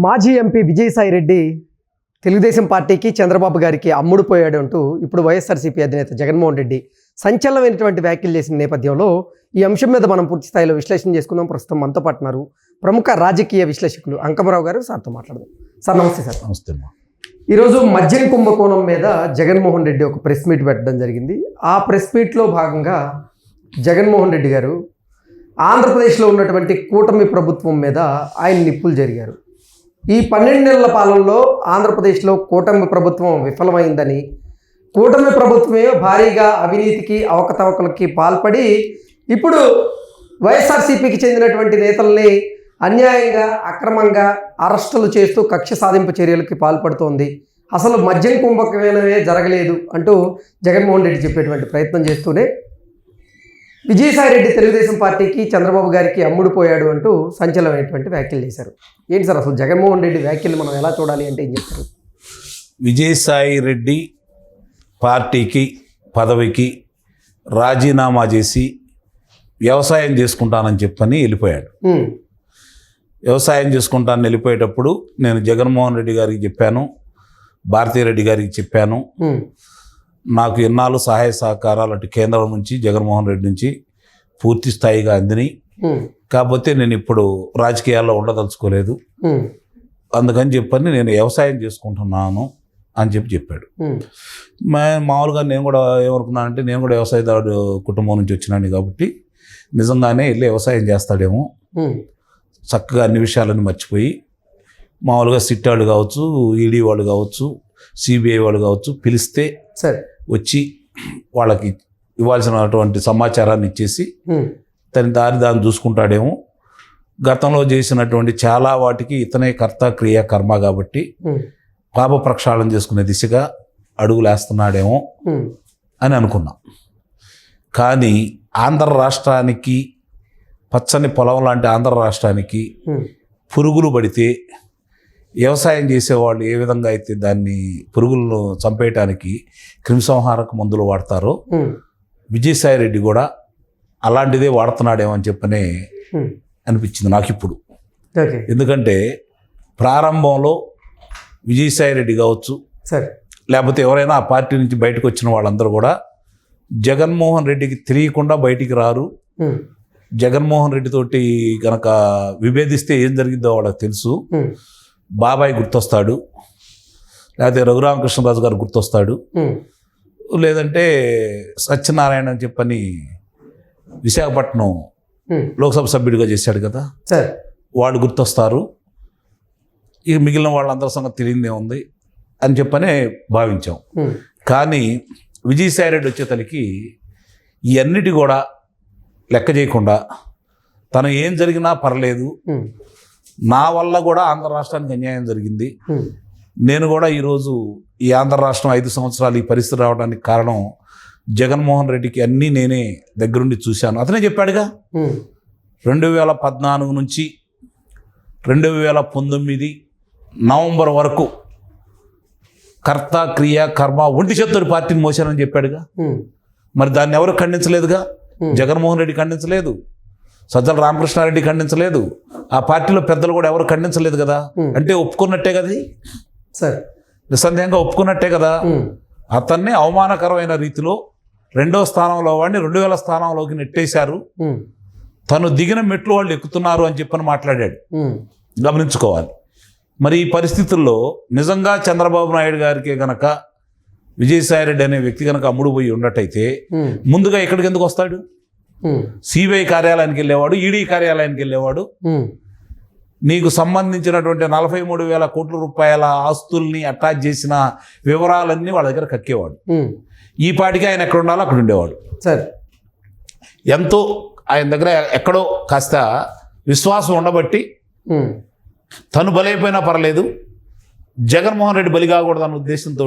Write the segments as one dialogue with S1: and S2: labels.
S1: మాజీ ఎంపీ విజయసాయిరెడ్డి తెలుగుదేశం పార్టీకి చంద్రబాబు గారికి అమ్ముడుపోయాడు అంటూ ఇప్పుడు వైఎస్ఆర్సీపీ అధినేత జగన్మోహన్ రెడ్డి సంచలనమైనటువంటి వ్యాఖ్యలు చేసిన నేపథ్యంలో ఈ అంశం మీద మనం పూర్తి స్థాయిలో విశ్లేషణ చేసుకుందాం. ప్రస్తుతం మనతో పాటున్నారు ప్రముఖ రాజకీయ విశ్లేషకులు అంకమరావు గారు. సార్తో మాట్లాడదాం. సార్ నమస్తే. సార్
S2: నమస్తే.
S1: ఈరోజు మద్యం కుంభకోణం మీద జగన్మోహన్ రెడ్డి ఒక ప్రెస్ మీట్ పెట్టడం జరిగింది. ఆ ప్రెస్ మీట్లో భాగంగా జగన్మోహన్ రెడ్డి గారు ఆంధ్రప్రదేశ్లో ఉన్నటువంటి కూటమి ప్రభుత్వం మీద ఆయన నిప్పులు జరిగారు. ఈ 12 నెలల పాలనలో ఆంధ్రప్రదేశ్లో కూటమి ప్రభుత్వం విఫలమైందని, కూటమి ప్రభుత్వమే భారీగా అవినీతికి అవకతవకలకి పాల్పడి ఇప్పుడు వైఎస్ఆర్సీపీకి చెందినటువంటి నేతల్ని అన్యాయంగా అక్రమంగా అరెస్టులు చేస్తూ కక్ష సాధింపు చర్యలకి పాల్పడుతోంది, అసలు మద్యం కుంభకోణమే జరగలేదు అంటూ జగన్మోహన్ రెడ్డి చెప్పేటువంటి ప్రయత్నం చేస్తూనే విజయసాయిరెడ్డి తెలుగుదేశం పార్టీకి చంద్రబాబు గారికి అమ్ముడుపోయాడు అంటూ సంచలనమైనటువంటి వ్యాఖ్యలు చేశారు. ఏంటి సార్ అసలు జగన్మోహన్ రెడ్డి వ్యాఖ్యలు మనం ఎలా చూడాలి అంటే ఏం చెప్తారు?
S2: విజయసాయిరెడ్డి పార్టీకి పదవికి రాజీనామా చేసి వ్యవసాయం చేసుకుంటానని చెప్పని వెళ్ళిపోయాడు. వ్యవసాయం చేసుకుంటానని వెళ్ళిపోయేటప్పుడు నేను జగన్మోహన్ రెడ్డి గారికి చెప్పాను, భారతీరెడ్డి గారికి చెప్పాను, నాకు ఎన్నాళ్ళు సహాయ సహకారాలు అటు కేంద్రం నుంచి జగన్మోహన్ రెడ్డి నుంచి పూర్తి స్థాయిగా అందినాయి. కాకపోతే నేను ఇప్పుడు రాజకీయాల్లో ఉండదలుచుకోలేదు, అందుకని చెప్పని నేను వ్యవసాయం చేసుకుంటున్నాను అని చెప్పాడు. మామూలుగా నేను కూడా ఏమనుకున్నానంటే, నేను కూడా వ్యవసాయదారుడు కుటుంబం నుంచి వచ్చినాను కాబట్టి నిజంగానే వెళ్ళి వ్యవసాయం చేస్తాడేమో, చక్కగా అన్ని విషయాలను మర్చిపోయి మామూలుగా సిట్ వాళ్ళు కావచ్చు, ఈడీ వాళ్ళు కావచ్చు, సిబిఐ వాళ్ళు కావచ్చు పిలిస్తే
S1: సరే
S2: వచ్చి వాళ్ళకి ఇవ్వాల్సినటువంటి సమాచారాన్ని ఇచ్చేసి తన దాన్ని చూసుకుంటాడేమో. గతంలో చేసినటువంటి చాలా వాటికి ఇతనే కర్త క్రియ కర్మ కాబట్టి పాప ప్రక్షాళన చేసుకునే దిశగా అడుగులేస్తున్నాడేమో అని అనుకున్నాం. కానీ ఆంధ్ర రాష్ట్రానికి, పచ్చని పొలం లాంటి ఆంధ్ర రాష్ట్రానికి పురుగులు పడితే వ్యవసాయం చేసేవాళ్ళు ఏ విధంగా అయితే దాన్ని పురుగులను చంపేయటానికి క్రిమిసంహారక మందులు వాడతారో విజయసాయిరెడ్డి కూడా అలాంటిదే వాడుతున్నాడేమో అని చెప్పనే అనిపించింది నాకు ఇప్పుడు. ఎందుకంటే ప్రారంభంలో విజయసాయిరెడ్డి కావచ్చు, లేకపోతే ఎవరైనా ఆ పార్టీ నుంచి బయటకు వచ్చిన వాళ్ళందరూ కూడా జగన్మోహన్ రెడ్డికి తెలియకుండా బయటికి రారు. జగన్మోహన్ రెడ్డి తోటి కనుక విభేదిస్తే ఏం జరిగిద్దో వాళ్ళకి తెలుసు. బాబాయ్ గుర్తొస్తాడు, లేకపోతే రఘురామకృష్ణరాజు గారు గుర్తొస్తాడు, లేదంటే సత్యనారాయణ అని చెప్పని విశాఖపట్నం లోక్సభ సభ్యుడిగా చేశాడు కదా, వాళ్ళు గుర్తొస్తారు. ఇక మిగిలిన వాళ్ళందరి సంగతి తెలియదే ఉంది అని చెప్పనే భావించాం. కానీ విజయసాయిరెడ్డి వచ్చేతలకి ఇవన్నిటి కూడా లెక్క చేయకుండా తను ఏం జరిగినా పర్లేదు, నా వల్ల కూడా ఆంధ్ర రాష్ట్రానికి అన్యాయం జరిగింది, నేను కూడా ఈరోజు ఈ ఆంధ్ర రాష్ట్రం 5 సంవత్సరాలు ఈ పరిస్థితి రావడానికి కారణం జగన్మోహన్ రెడ్డికి అన్నీ నేనే దగ్గరుండి చూశాను అతనే చెప్పాడుగా. 2014 నుంచి 2019 నవంబర్ వరకు కర్త క్రియ కర్మ ఒంటి చేత్తోటి పార్టీని మోసానని చెప్పాడుగా. మరి దాన్ని ఎవరు ఖండించలేదుగా. జగన్మోహన్ రెడ్డి ఖండించలేదు, సజ్జల రామకృష్ణారెడ్డి ఖండించలేదు, ఆ పార్టీలో పెద్దలు కూడా ఎవరు ఖండించలేదు కదా. అంటే ఒప్పుకున్నట్టే కదా, నిస్సందేహంగా ఒప్పుకున్నట్టే కదా. అతన్ని అవమానకరమైన రీతిలో 2వ స్థానంలో వాడిని 2000 స్థానంలోకి నెట్టేశారు, తను దిగిన మెట్లు వాళ్ళు ఎక్కుతున్నారు అని చెప్పని మాట్లాడాడు. గమనించుకోవాలి. మరి ఈ పరిస్థితుల్లో నిజంగా చంద్రబాబు నాయుడు గారికి గనక విజయసాయిరెడ్డి అనే వ్యక్తి కనుక అమ్ముడు పోయి ఉన్నట్టయితే ముందుగా ఎక్కడికి ఎందుకు వస్తాడు? సిబిఐ కార్యాలయానికి వెళ్ళేవాడు, ఈడీ కార్యాలయానికి వెళ్ళేవాడు, నీకు సంబంధించినటువంటి 43,000 కోట్ల రూపాయల ఆస్తుల్ని అటాచ్ చేసిన వివరాలన్నీ వాళ్ళ దగ్గర కక్కేవాడు. ఈ పాటికి ఆయన ఎక్కడ ఉండాలో అక్కడ ఉండేవాడు. సరే, ఎంతో ఆయన దగ్గర ఎక్కడో కాస్త విశ్వాసం ఉండబట్టి తను బలైపోయినా పర్లేదు, జగన్మోహన్ రెడ్డి బలి కాకూడదు అన్న ఉద్దేశంతో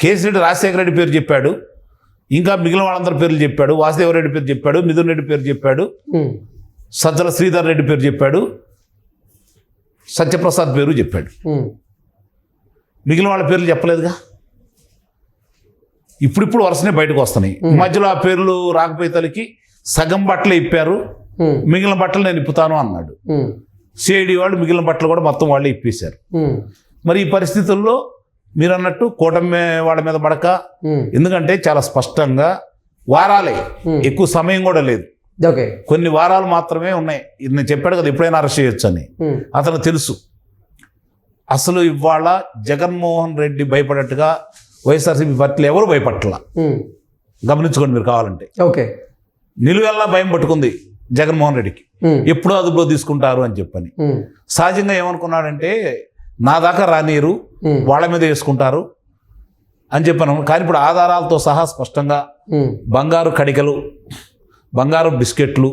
S2: కేసీరెడ్డి రాజశేఖర రెడ్డి పేరు చెప్పాడు, ఇంకా మిగిలిన వాళ్ళందరి పేర్లు చెప్పాడు, వాసుదేవరెడ్డి పేరు చెప్పాడు, మిథున్ రెడ్డి పేరు చెప్పాడు, సజ్జల శ్రీధర్ రెడ్డి పేరు చెప్పాడు, సత్యప్రసాద్ పేరు చెప్పాడు. మిగిలిన వాళ్ళ పేర్లు చెప్పలేదుగా. ఇప్పుడిప్పుడు వరుసనే బయటకు వస్తున్నాయి. మధ్యలో ఆ పేర్లు రాకపోయేతలకి సగం బట్టలు ఇప్పారు, మిగిలిన బట్టలు నేను ఇప్పుతాను అన్నాడు. సిఐడి వాళ్ళు మిగిలిన బట్టలు కూడా మొత్తం వాళ్ళే ఇప్పేశారు. మరి ఈ పరిస్థితుల్లో మీరు అన్నట్టు కూటమి వాళ్ళ మీద పడక, ఎందుకంటే చాలా స్పష్టంగా వారాలే, ఎక్కువ సమయం కూడా లేదు,
S1: ఓకే,
S2: కొన్ని వారాలు మాత్రమే ఉన్నాయి. నేను చెప్పాడు కదా ఎప్పుడైనా అరెస్ట్ చేయొచ్చు అని, అతను తెలుసు. అసలు ఇవాళ జగన్మోహన్ రెడ్డి భయపడట్టుగా వైఎస్ఆర్సీపీ పార్టీలు ఎవరు భయపట్ల, గమనించుకోండి మీరు కావాలంటే.
S1: ఓకే,
S2: నిలువెల్లా భయం పట్టుకుంది జగన్మోహన్ రెడ్డికి, ఎప్పుడో అదుపులో తీసుకుంటారు అని చెప్పని. సహజంగా ఏమనుకున్నాడంటే నా దాకా రానీరు, వాళ్ళ మీద వేసుకుంటారు అని చెప్పాను. కానీ ఇప్పుడు ఆధారాలతో సహా స్పష్టంగా బంగారు కడికలు, బంగారు బిస్కెట్లు,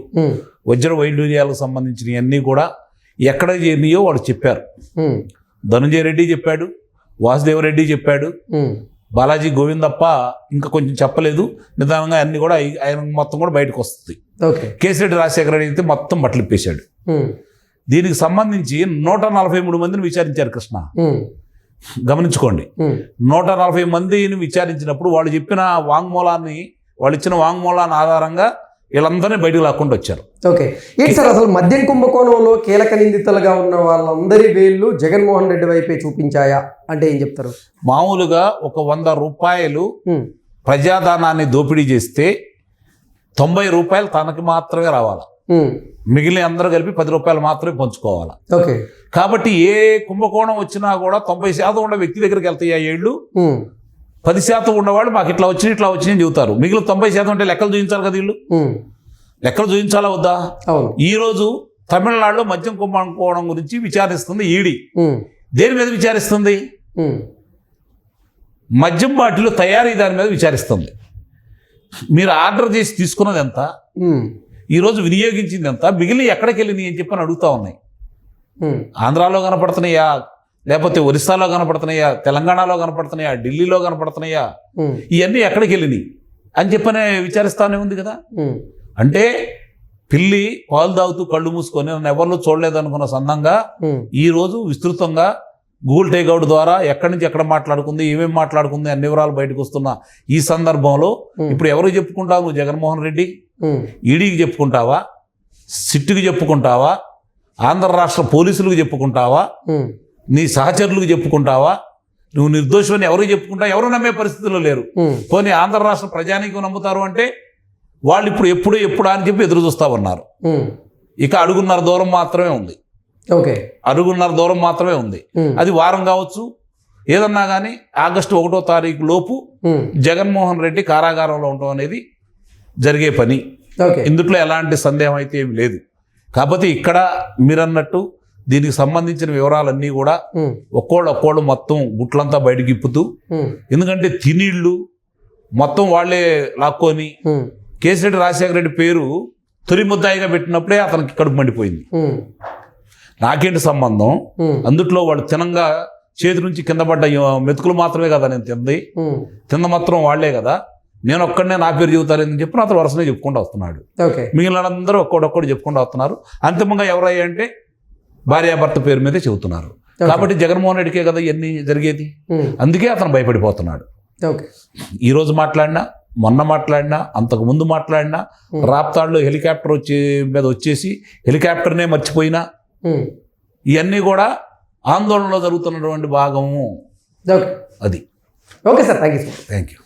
S2: వజ్ర వైడూర్యాలకు సంబంధించినవన్నీ కూడా ఎక్కడ చేరినాయో వాళ్ళు చెప్పారు. ధనంజయ రెడ్డి చెప్పాడు, వాసుదేవరెడ్డి చెప్పాడు, బాలాజీ గోవిందప్ప ఇంకా కొంచెం చెప్పలేదు. నిదానంగా అన్ని కూడా ఆయన మొత్తం కూడా బయటకు వస్తుంది. కేసిరెడ్డి రాజశేఖర రెడ్డి అయితే మొత్తం బట్టలు ఇప్పేశాడు. దీనికి సంబంధించి 143 మందిని విచారించారు కృష్ణ, గమనించుకోండి. 140 మందిని విచారించినప్పుడు వాళ్ళు చెప్పిన వాంగ్మూలాన్ని, వాళ్ళు ఇచ్చిన వాంగ్మూలాన్ని ఆధారంగా వీళ్ళందరినీ బయటకు లాక్కుండా వచ్చారు.
S1: ఓకే, ఏంటి సార్ అసలు మద్యం కుంభకోణంలో కీలక నిందితులుగా ఉన్న వాళ్ళందరి వేళ్ళు జగన్మోహన్ రెడ్డి వైపే చూపించాయా అంటే ఏం చెప్తారు?
S2: మామూలుగా ఒక 100 రూపాయలు ప్రజాధనాన్ని దోపిడీ చేస్తే 90 రూపాయలు తనకి మాత్రమే రావాలి, మిగిలిన అందరూ కలిపి 10 రూపాయలు మాత్రమే పంచుకోవాలి.
S1: ఓకే,
S2: కాబట్టి ఏ కుంభకోణం వచ్చినా కూడా 90% ఉన్న వ్యక్తి దగ్గరికి వెళ్తాయి ఆ ఏళ్ళు. 10% ఉన్నవాళ్ళు మాకు ఇట్లా వచ్చినాయి ఇట్లా వచ్చినాయి చెబుతారు. మిగిలిన 90% అంటే లెక్కలు చూపించాలి కదా వీళ్ళు, లెక్కలు చూపించాలా వద్దా? ఈరోజు తమిళనాడులో మద్యం కుంభకోణం గురించి విచారిస్తుంది ఈడీ. దేని మీద విచారిస్తుంది? మద్యం బాటిల్ తయారీ దాని మీద విచారిస్తుంది. మీరు ఆర్డర్ చేసి తీసుకున్నది ఎంత, ఈరోజు వినియోగించింది ఎంత, మిగిలిన ఎక్కడికి వెళ్ళింది అని చెప్పని అడుగుతా ఉన్నాయి. ఆంధ్రాలో కనపడుతున్నాయా, లేకపోతే ఒరిస్సాలో కనపడుతున్నాయా, తెలంగాణలో కనపడుతున్నాయా, ఢిల్లీలో కనపడుతున్నాయా, ఇవన్నీ ఎక్కడికి వెళ్ళినాయి అని చెప్పనే విచారిస్తానే ఉంది కదా. అంటే పిల్లి పాలు తాగుతూ కళ్ళు మూసుకొని నన్ను ఎవరిలో చూడలేదనుకున్న సందంగా ఈరోజు విస్తృతంగా గూగుల్ టేక్అవుట్ ద్వారా ఎక్కడి నుంచి ఎక్కడ మాట్లాడుకుంది, ఏమేమి మాట్లాడుకుంది అన్ని వివరాలు బయటకు వస్తున్న ఈ సందర్భంలో ఇప్పుడు ఎవరికి చెప్పుకుంటావు నువ్వు? జగన్మోహన్ రెడ్డి ఈడీకి చెప్పుకుంటావా, సిట్టుకి చెప్పుకుంటావా, ఆంధ్ర రాష్ట్ర పోలీసులకు చెప్పుకుంటావా, నీ సహచరులకు చెప్పుకుంటావా? నువ్వు నిర్దోషమని ఎవరికి చెప్పుకుంటావు? ఎవరు నమ్మే పరిస్థితుల్లో లేరు. పోనీ ఆంధ్ర రాష్ట్ర ప్రజానీకం నమ్ముతారు అంటే వాళ్ళు ఇప్పుడు ఎప్పుడు అని చెప్పి ఎదురు చూస్తా ఉన్నారు. ఇక అడుగున్నర దూరం మాత్రమే ఉంది.
S1: ఓకే,
S2: అడుగున్నర దూరం మాత్రమే ఉంది. అది వారం కావచ్చు, ఏదన్నా కానీ ఆగస్టు 1వ తారీఖు లోపు జగన్మోహన్ రెడ్డి కారాగారంలో ఉండడం అనేది జరిగే పని. ఇందులో ఎలాంటి సందేహం అయితే ఏమి లేదు. కాకపోతే ఇక్కడ మీరన్నట్టు దీనికి సంబంధించిన వివరాలన్నీ కూడా ఒక్కోళ్ళు మొత్తం గుట్లంతా బయటకి ఇప్పుతూ, ఎందుకంటే తినీళ్ళు మొత్తం వాళ్లే లాక్కొని కేసిరెడ్డి రాజశేఖర రెడ్డి పేరు తొలి ముద్దాయిగా పెట్టినప్పుడే అతనికి కడుపు మండిపోయింది. నాకేంటి సంబంధం? అందుట్లో వాళ్ళు తినంగా చేతి నుంచి కింద పడ్డ మెతుకులు మాత్రమే కదా నేను తింద మాత్రం వాళ్లే కదా, నేను ఒక్కడనే నా పేరు చెబుతారని చెప్పి అతను వరుసనే చెప్పుకుంటూ వస్తున్నాడు. మిగిలిన అందరూ ఒక్కొక్కడు చెప్పుకుంటూ వస్తున్నారు. అంతిమంగా ఎవరయ్యా అంటే భార్యాభర్త పేరు మీదే చెబుతున్నారు. కాబట్టి జగన్మోహన్ రెడ్డికే కదా ఇవన్నీ జరిగేది. అందుకే అతను భయపడిపోతున్నాడు. ఈరోజు మాట్లాడినా, మొన్న మాట్లాడినా, అంతకు ముందు మాట్లాడినా, రాప్తాడులో హెలికాప్టర్ మీద వచ్చేసి హెలికాప్టర్నే మర్చిపోయినా, ఇవన్నీ కూడా ఆందోళనలో జరుగుతున్నటువంటి భాగము అది.
S1: Okay sir, thank you.